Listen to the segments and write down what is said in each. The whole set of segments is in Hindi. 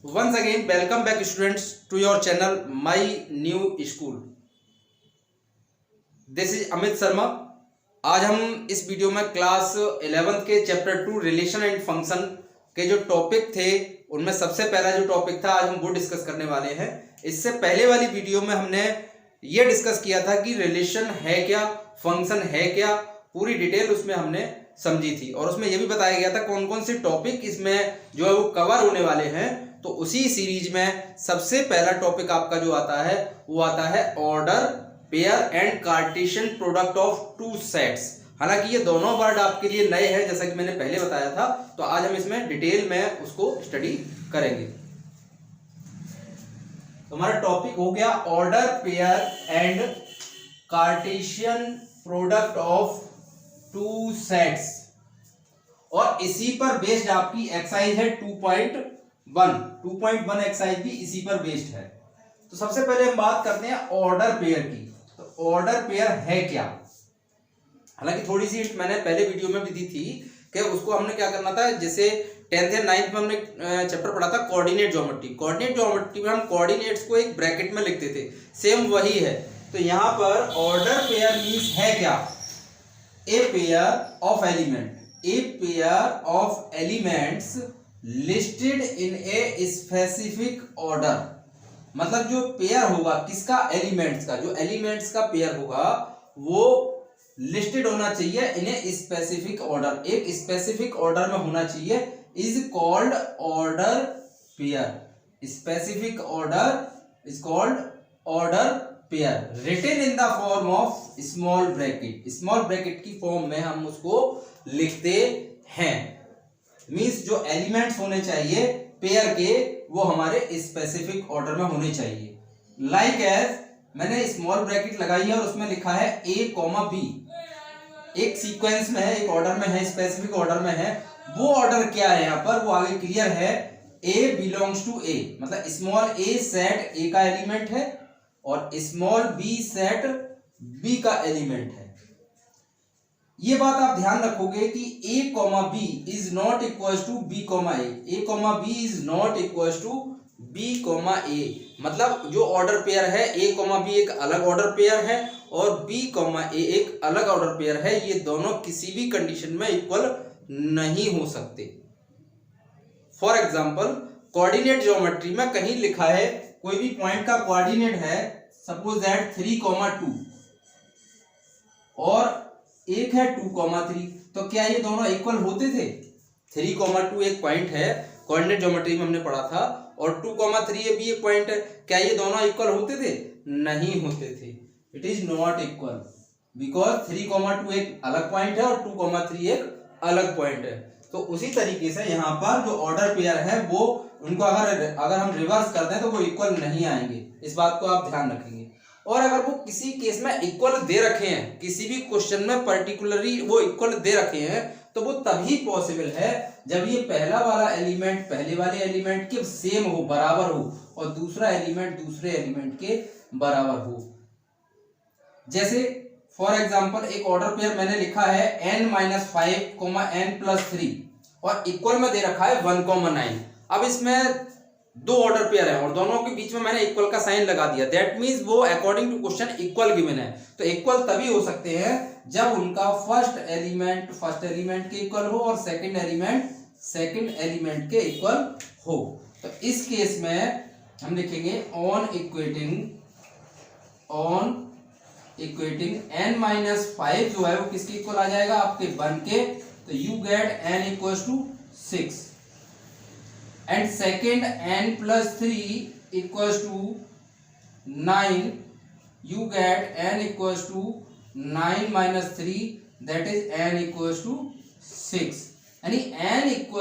Once again, welcome back students to your channel My New School. This is Amit Sharma. आज हम इस वीडियो में क्लास 11th के चैप्टर 2 रिलेशन एंड फंक्शन के जो टॉपिक थे उनमें सबसे पहला जो टॉपिक था आज हम वो डिस्कस करने वाले हैं। इससे पहले वाली वीडियो में हमने ये डिस्कस किया था कि रिलेशन है क्या, फंक्शन है क्या, पूरी डिटेल उसमें हमने समझी थी और उसमें यह भी बताया गया था कौन कौन से टॉपिक इसमें जो है वो कवर होने वाले हैं। तो उसी सीरीज में सबसे पहला टॉपिक आपका जो आता है वो आता है order, pair and Cartesian product of two sets. हालांकि ये दोनों वर्ड आपके लिए नए हैं जैसा कि मैंने पहले बताया था, तो आज हम इसमें डिटेल में उसको स्टडी करेंगे। तो हमारा टॉपिक हो गया order, pair and Cartesian product of two sets और इसी पर बेस्ड आपकी एक्सरसाइज है 2.1 एक्सरसाइज भी इसी पर बेस्ड है। तो सबसे पहले हम बात करते हैं ऑर्डर पेयर की। तो ऑर्डर पेयर है क्या? हालांकि थोड़ी सी मैंने पहले वीडियो में भी दी थी कि उसको हमने क्या करना था, जैसे 10th या 9th में हमने चैप्टर पढ़ा था कोऑर्डिनेट ज्योमेट्री। कोऑर्डिनेट ज्योमेट्री में हम कोऑर्डिनेट्स को एक ब्रैकेट में लिखते थे, सेम वही है। तो यहां पर ऑर्डर पेयर मींस है क्या? A pair of elements listed in a specific order. मतलब जो पेयर होगा किसका, एलिमेंट्स का, जो एलिमेंट्स का पेयर होगा वो लिस्टेड होना चाहिए इन ए स्पेसिफिक ऑर्डर, एक स्पेसिफिक ऑर्डर में होना चाहिए, is called order pair. Specific order is called order pair written in the form of small bracket. Small bracket की फॉर्म में हम उसको लिखते हैं। मींस जो एलिमेंट्स होने चाहिए पेयर के वो हमारे स्पेसिफिक ऑर्डर में होने चाहिए। लाइक एज मैंने स्मॉल ब्रैकेट लगाई है और उसमें लिखा है ए कॉमा बी, एक सीक्वेंस में है, एक ऑर्डर में है, स्पेसिफिक ऑर्डर में है। वो ऑर्डर क्या है यहाँ पर वो आगे क्लियर है, ए बिलोंग्स टू ए, मतलब स्मॉल ए सेट ए का एलिमेंट है और स्मॉल बी सेट बी का एलिमेंट है। ये बात आप ध्यान रखोगे कि a comma B is not equal to B comma A comma B is not equal to B comma A. मतलब जो ऑर्डर पेयर है a कॉमा बी एक अलग ऑर्डर पेयर है और b कॉमा ए एक अलग ऑर्डर पेयर है। ये दोनों किसी भी कंडीशन में इक्वल नहीं हो सकते। फॉर एग्जाम्पल कोऑर्डिनेट ज्योमेट्री में कहीं लिखा है कोई भी पॉइंट का कोऑर्डिनेट है, सपोज दैट 3,2 और एक है 2,3, तो क्या ये दोनों इक्वल होते थे? 3,2 एक पॉइंट है, कोऑर्डिनेट ज्योमेट्री में हमने पढ़ा था, और 2,3 ये भी एक पॉइंट है। क्या ये दोनों इक्वल होते थे? नहीं होते थे। It is not equal because 3,2 एक अलग पॉइंट है और 2,3 एक अलग पॉइंट है। तो उसी तरीके से यहाँ पर जो ऑर्डर पेयर है वो उनको अगर हम रिवर्स करते हैं तो वो इक्वल नहीं आएंगे। इस बात को आप ध्यान रखेंगे। और अगर वो किसी केस में इक्वल दे रखे हैं, किसी भी क्वेश्चन में पर्टिकुलरली वो इक्वल दे रखे हैं, तो वो तभी पॉसिबल है जब ये पहला वाला एलिमेंट पहले वाले एलिमेंट के सेम हो, बराबर हो, और दूसरा एलिमेंट दूसरे एलिमेंट के बराबर हो। जैसे फॉर एग्जांपल एक ऑर्डर पेयर मैंने लिखा है n-5, n+3 और इक्वल में दे रखा है 1,9। अब इसमें दो ऑर्डर पेयर है और दोनों के बीच में मैंने इक्वल का साइन लगा दिया। दैट मींस वो according to question equal given है। तो इक्वल तभी हो सकते हैं जब उनका फर्स्ट एलिमेंट के इक्वल हो और सेकंड एलिमेंट के इक्वल हो। तो इस केस में हम लिखेंगे ऑन इक्वेटिंग n-5 जो है वो किसके इक्वल आ जाएगा, आपके 1 के। तो you get n = 6 and second n+3 = 9, you get n = 9 - 3, that is n = 6। यानी n =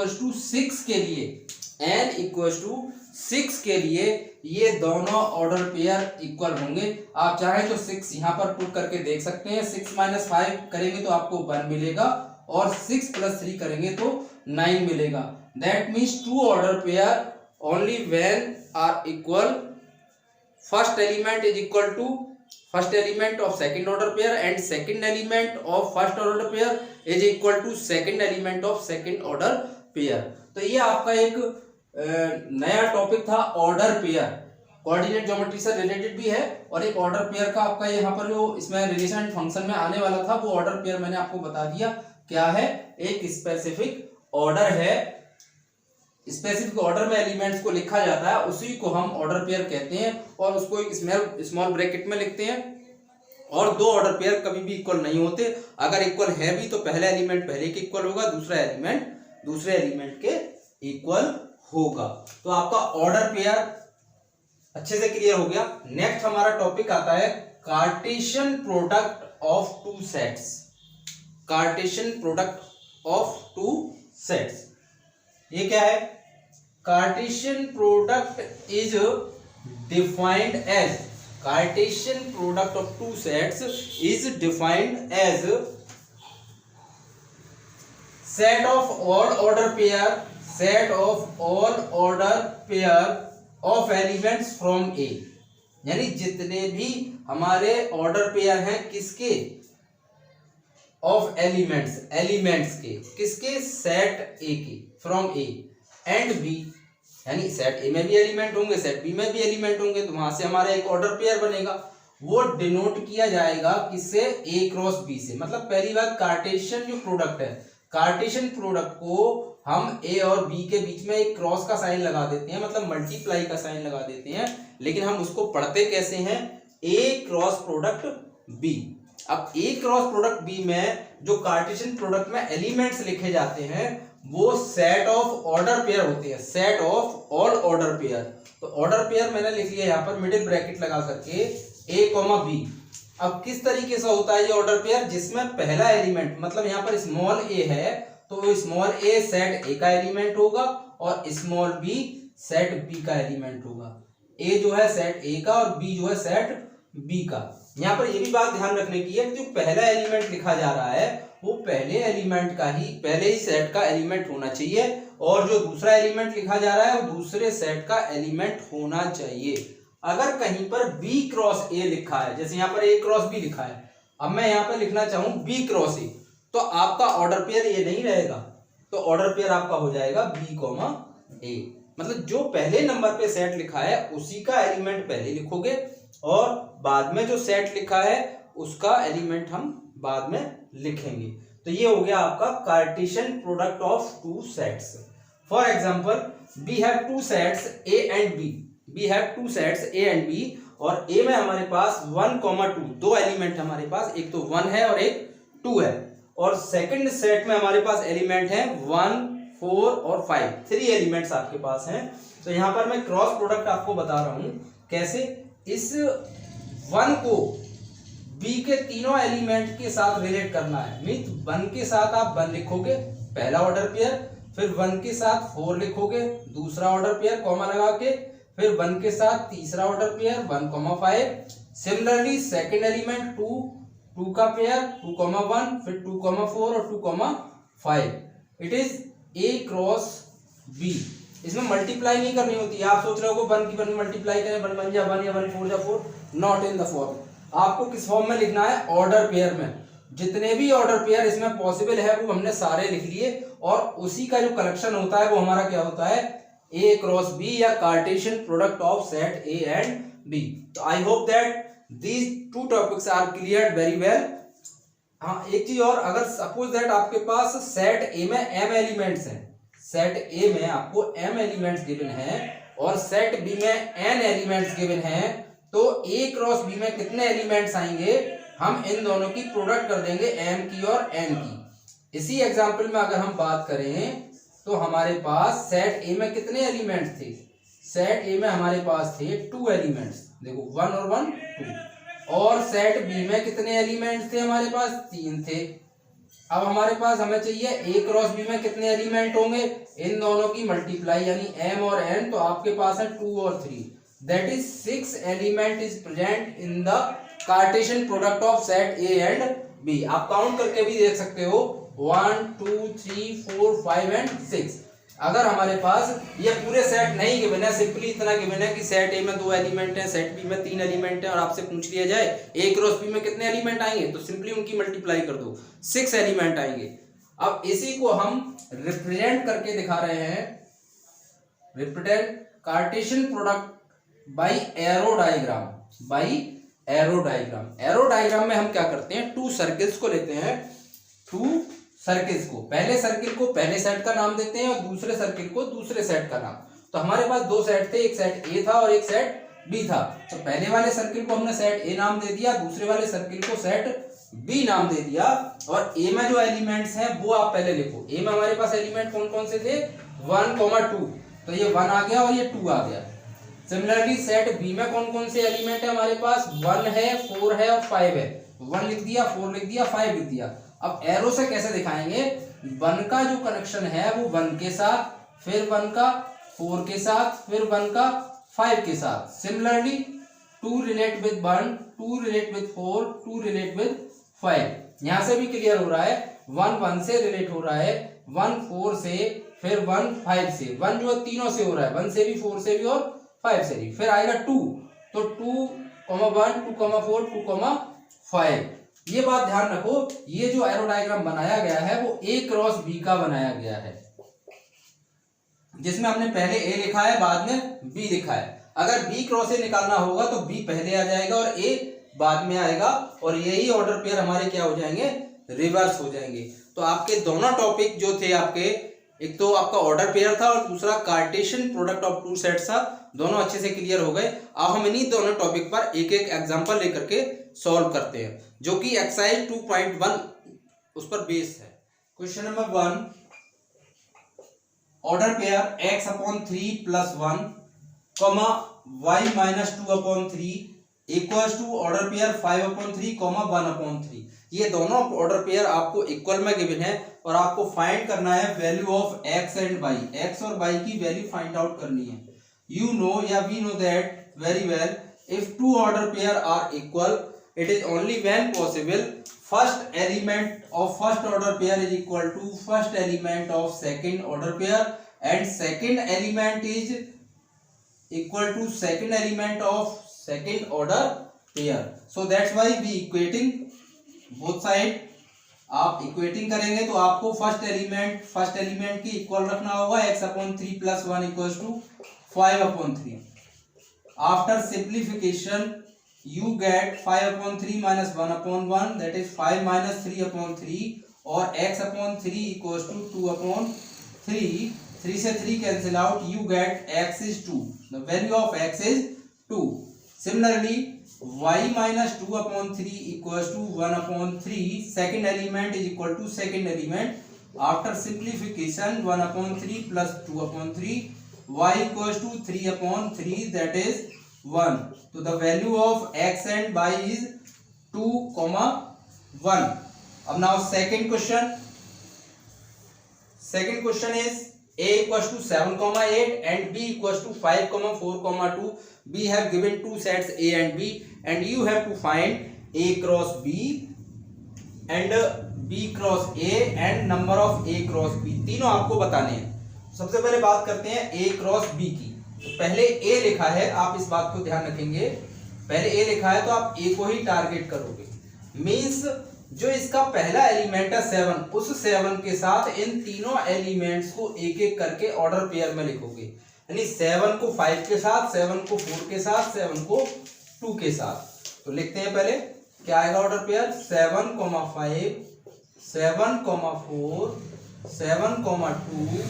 6 के लिए ये दोनों ऑर्डर पेयर इक्वल होंगे। आप चाहे तो 6 यहां पर पुट करके देख सकते हैं। 6 - 5 करेंगे तो आपको 1 मिलेगा और 6 + 3 करेंगे तो 9 मिलेगा। That means two order pair only when are equal. First element is equal to first element of second order pair and second element of first order pair is equal to second element of second order pair. तो ये आपका एक नया टॉपिक था ऑर्डर पेयर, कोऑर्डिनेट ज्योमेट्री से रिलेटेड भी है, और एक ऑर्डर पेयर का आपका यहाँ पर जो इसमें रिलेशन फंक्शन में आने वाला था वो ऑर्डर पेयर मैंने आपको बता दिया क्या है, एक स्पेसिफिक ऑर्डर है, स्पेसिफिक ऑर्डर में एलिमेंट्स को लिखा जाता है, उसी को हम ऑर्डर पेयर कहते हैं, और उसको एक स्मॉल ब्रैकेट में लिखते हैं। और दो ऑर्डर पेयर कभी भी इक्वल नहीं होते, अगर इक्वल है भी तो पहला एलिमेंट पहले के इक्वल होगा, दूसरा एलिमेंट दूसरे एलिमेंट के इक्वल होगा। तो आपका ऑर्डर पेयर अच्छे से क्लियर हो गया। नेक्स्ट हमारा टॉपिक आता है Cartesian product of two sets. Cartesian product of two sets ये क्या है? Cartesian product is defined as, Cartesian product of two sets is defined as set of all order pair, set of all order pair of elements from A, यानी जितने भी हमारे ऑर्डर पेयर हैं किसके? ऑफ एलिमेंट्स, एलिमेंट्स के, किसके? सेट ए के, फ्रॉम ए एंड बी, यानी सेट ए में भी एलिमेंट होंगे, सेट बी में भी एलिमेंट होंगे, तो वहां से हमारा एक ऑर्डर पेयर बनेगा। वो डिनोट किया जाएगा किससे? ए क्रॉस बी से। मतलब पहली बात, कार्टेशियन जो प्रोडक्ट है, कार्टेशियन प्रोडक्ट को हम ए और बी के बीच में एक क्रॉस का साइन लगा देते हैं, मतलब मल्टीप्लाई का साइन लगा देते हैं, लेकिन हम उसको पढ़ते कैसे हैं? ए क्रॉस प्रोडक्ट बी। अब ए क्रॉस प्रोडक्ट बी में जो कार्टेशियन प्रोडक्ट में एलिमेंट्स लिखे जाते हैं वो सेट ऑफ ऑर्डर पेयर होते हैं, set of all order pair. तो ऑर्डर पेयर मैंने लिख लिया यहाँ पर मिडिल ब्रैकेट लगा करके ए कॉमा बी। अब किस तरीके से होता है ये ऑर्डर पेयर? जिसमें पहला एलिमेंट, मतलब यहाँ पर स्मॉल ए है तो स्मॉल ए सेट ए का एलिमेंट होगा और स्मॉल बी सेट बी का एलिमेंट होगा। ए जो है सेट ए का और बी जो है सेट बी का। यहाँ पर ये भी बात ध्यान रखने की है कि जो पहला एलिमेंट लिखा जा रहा है वो पहले एलिमेंट का ही, पहले ही सेट का एलिमेंट होना चाहिए, और जो दूसरा एलिमेंट लिखा जा रहा है वो दूसरे सेट का एलिमेंट होना चाहिए। अगर कहीं पर बी क्रॉस ए लिखा है, जैसे यहाँ पर ए क्रॉस बी लिखा है, अब मैं यहाँ पर लिखना चाहूं बी क्रॉस ए, तो आपका ऑर्डर पेयर ये नहीं रहेगा, तो ऑर्डर पेयर आपका हो जाएगा बी कॉमा ए। मतलब जो पहले नंबर पे सेट लिखा है उसी का एलिमेंट पहले लिखोगे और बाद में जो सेट लिखा है उसका एलिमेंट हम बाद में लिखेंगे। तो ये हो गया आपका Cartesian product of two sets. For example, we have two sets A and B, we have two sets A and B, और ए में हमारे पास 1, 2 दो एलिमेंट हमारे पास, एक तो 1 है और एक 2 है, और सेकंड सेट में हमारे पास एलिमेंट है 1, 4 और 5, 3 एलिमेंट्स आपके पास हैं। तो यहां पर मैं क्रॉस प्रोडक्ट आपको बता रहा हूं कैसे। इस 1 को बी के तीनों एलिमेंट के साथ रिलेट करना है। मीन्स 1 के साथ आप 1 लिखोगे पहला ऑर्डर पेयर, फिर 1 के साथ 4 लिखोगे दूसरा ऑर्डर पेयर कॉमा लगा के, फिर 1 के साथ तीसरा order pair 1,5। Similarly second element 2 का पेयर 2,1, फिर 2,4 और 2,5। It is A cross B. इसमें मल्टीप्लाई नहीं करनी होती है। आप सोच रहे हो 1 की 1 मल्टीप्लाई करें, 1 1 या 1 या 1 4 या 4, नॉट इन द फॉर्म। आपको किस फॉर्म में लिखना है? ऑर्डर पेयर में। जितने भी ऑर्डर पेयर इसमें पॉसिबल है वो हमने सारे लिख लिए, और उसी का जो कलेक्शन होता है वो हमारा क्या होता है? ए क्रॉस बी या Cartesian product of set A and B. तो I hope that these two topics are clear very well. हाँ, एक चीज और, अगर सपोज दैट आपके पास सेट ए में m एलिमेंट्स हैं, सेट ए में आपको m एलिमेंट्स गिवन हैं और सेट बी में n एलिमेंट्स गिवन हैं, तो a क्रॉस b में कितने एलिमेंट्स आएंगे? हम इन दोनों की प्रोडक्ट कर देंगे m की और n की। इसी एग्जांपल में अगर हम बात करें तो हमारे पास सेट ए में कितने एलिमेंट्स थे? सेट ए में हमारे पास थे 2 एलिमेंट्स, देखो 1 और 1 2, और सेट बी में कितने एलिमेंट्स थे? हमारे पास 3 थे। अब हमारे पास हमें चाहिए ए क्रॉस बी में कितने एलिमेंट होंगे? इन दोनों की मल्टीप्लाई यानी m और n, तो आपके पास है 2 और 3, that is 6 element is present in the Cartesian product of set A and B. आप काउंट करके भी देख सकते हो 1 2 3 4 5 एंड 6। अगर हमारे पास ये पूरे सेट नहीं गिवन है, सिंपली इतना गिवन है कि सेट ए में 2 एलिमेंट है, सेट बी में 3 एलिमेंट है, और आपसे पूछ लिया जाए ए क्रॉस बी में कितने एलिमेंट आएंगे, तो सिंपली उनकी मल्टीप्लाई कर दो, 6 एलिमेंट आएंगे। अब इसी को हम रिप्रेजेंट करके दिखा रहे हैं represent Cartesian product by arrow diagram, by arrow diagram. Arrow diagram में हम क्या करते हैं, टू सर्किल्स को लेते हैं, टू सर्किल्स को, पहले सर्किल को पहले सेट का नाम देते हैं और दूसरे सर्किल को दूसरे सेट का नाम। तो हमारे पास दो सेट थे, एक सेट ए था और एक सेट बी था। तो पहले वाले सर्किल को हमने सेट ए नाम दे दिया, दूसरे वाले सर्किल को सेट बी नाम दे दिया। और ए में जो एलिमेंट्स हैं वो आप पहले लिखो। ए में हमारे पास एलिमेंट कौन कौन से थे, 1, 2, तो ये 1 आ गया और ये 2 आ गया। सिमिलरली सेट बी में कौन कौन से एलिमेंट है हमारे पास, 1 है, 4 है और 5 है। 1 लिख दिया, 4 लिख दिया, 5 लिख दिया। अब एरो से कैसे दिखाएंगे, 1 का जो कनेक्शन है वो 1 के साथ, फिर 1 का 4 के साथ, फिर 1 का 5 के साथ। Similarly 2 relate with 1, 2 relate with 4, 2 relate with 5। यहां से भी क्लियर हो रहा है, 1 1 से रिलेट हो रहा है, 1 4 से, फिर 1 5 से। 1 जो तीनों से हो रहा है, 1 से भी, 4 से भी और 5 से भी। फिर आएगा 2, तो 2, 1, 2, 4, 2, 5। ये बात ध्यान रखो, ये जो एरो डायग्राम बनाया गया है वो ए क्रॉस बी का बनाया गया है, जिसमें हमने पहले ए लिखा है, बाद में बी लिखा है। अगर बी क्रॉस ए निकालना होगा तो बी पहले आ जाएगा और ए बाद में आएगा, और यही ऑर्डर पेयर हमारे क्या हो जाएंगे, रिवर्स हो जाएंगे। तो आपके दोनों टॉपिक जो थे आपके, एक तो आपका ऑर्डर पेयर था और दूसरा Cartesian product of two sets था, दोनों अच्छे से क्लियर हो गए। अब हम इन्हीं दोनों टॉपिक पर एक एक एग्जांपल लेकर के सॉल्व करते हैं, जो कि एक्सरसाइज 2.1 उस पर बेस्ड है। Question number 1, order pair x/3 + 1, y-2/3 equals to order pair 5/3, 1/3। ये दोनों ऑर्डर पेयर आपको इक्वल में गिवन है और आपको फाइंड करना है value of x and y, x और y की वैल्यू फाइंड आउट करनी है। यू नो या we know that very well, if two order pair are equal, it is only when possible first element of first order pair is equal to first element of second order pair and second element is equal to second element of second order pair. So that's why we equating both side. आप इक्वेटिंग करेंगे तो आपको फर्स्ट एलिमेंट की इक्वल रखना होगा, x/3 + 1 equals to 5/3। After simplification you get 5/3 - 1/1, that is 5 - 3/3, और x/3 इक्वल्स टू 2/3। 3 से 3 cancel out, you get x is 2. The value of x is 2. Similarly, y-2/3 equals to 1/3. Second element is equal to second element. After simplification, 1/3 plus 2/3, y equals to 3/3, that is 1. So the value of x and y is 2, 1. अब now second question. Second question is a equals to 7, 8 and b equals to 5, 4, 2. We have given two sets A and B, and you have to find A cross B and B cross A and number of A cross B. तीनों आपको बताने हैं। सबसे पहले बात करते हैं A cross B की। तो पहले A लिखा है, आप इस बात को ध्यान रखेंगे, पहले A लिखा है तो आप A को ही टारगेट करोगे। मीन्स जो इसका पहला एलिमेंट है 7, उस 7 के साथ इन तीनों एलिमेंट्स को एक एक करके ऑर्डर पेयर में लिखोगे, यानी 7 को 5 के साथ, 7 को 4 के साथ, 7 को 2 के साथ। तो लिखते हैं पहले, क्या आएगा ऑर्डर पेयर, 7, 5, 7, 4, 7, 2।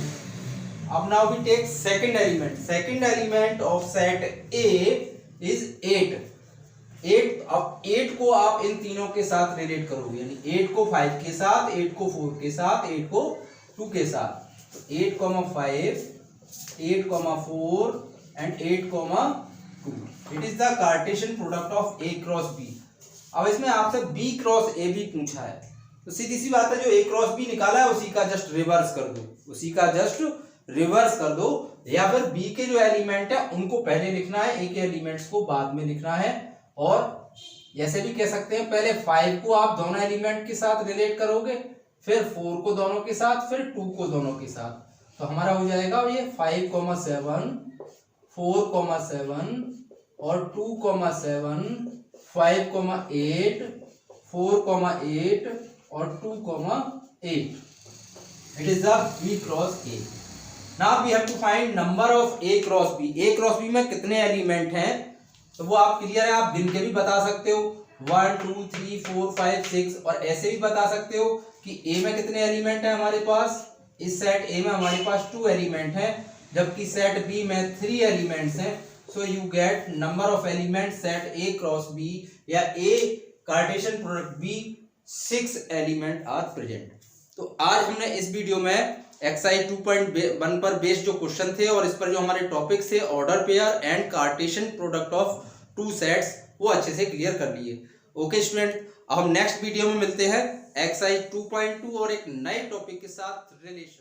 अब now we take second element. Second element of set A is 8। 8, अब 8 को आप इन तीनों के साथ रिलेट करोगे, यानी 8 को 5 के साथ, 8 को 4 के साथ, 8 को 2 के साथ। तो 8, 5, 8, 4 and 8, 2. It is the Cartesian product of A cross B. अब इसमें आपसे B cross A भी पूछा है, तो सीधी सी बात है, जो A cross B निकाला है उसी का जस्ट रिवर्स कर दो, उसी का जस्ट रिवर्स कर दो, या फिर B के जो एलिमेंट है उनको पहले लिखना है, A के एलिमेंट्स को बाद में लिखना है। और जैसे भी कह सकते हैं, पहले 5 को आप दोनों एलिमेंट के साथ रिलेट करोगे, फिर 4 को दोनों के साथ, फिर 2 को दोनों के साथ। तो हमारा हो जाएगा ये 5, 7, 4, 7 और 2, 7, 5, 8, 4, 8 और 2, 8। It is the B cross A। Now we have to find number of A cross B. A cross B में कितने एलिमेंट हैं, तो वो आप क्लियर है, आप गिन के भी बता सकते हो 1 2 3 4 5 6, और ऐसे भी बता सकते हो कि ए में कितने एलिमेंट हैं हमारे पास। इस सेट ए में हमारे पास 2 एलिमेंट हैं, जबकि सेट बी में 3 एलिमेंट्स हैं। So you get number of element set A cross B या A Cartesian product B 6 element are present. तो आज हमने इस वीडियो में एक्सरसाइज 2.1 पर बेस्ड जो क्वेश्चन थे और इस पर जो हमारे टॉपिक थे order pair and Cartesian product of 2 sets, वो अच्छे से क्लियर कर लिए। ओके स्टूडेंट, अब हम नेक्स्ट वीडियो में मिलते हैं एक्सरसाइज 2.2 और एक नए टॉपिक के साथ रिलेशन।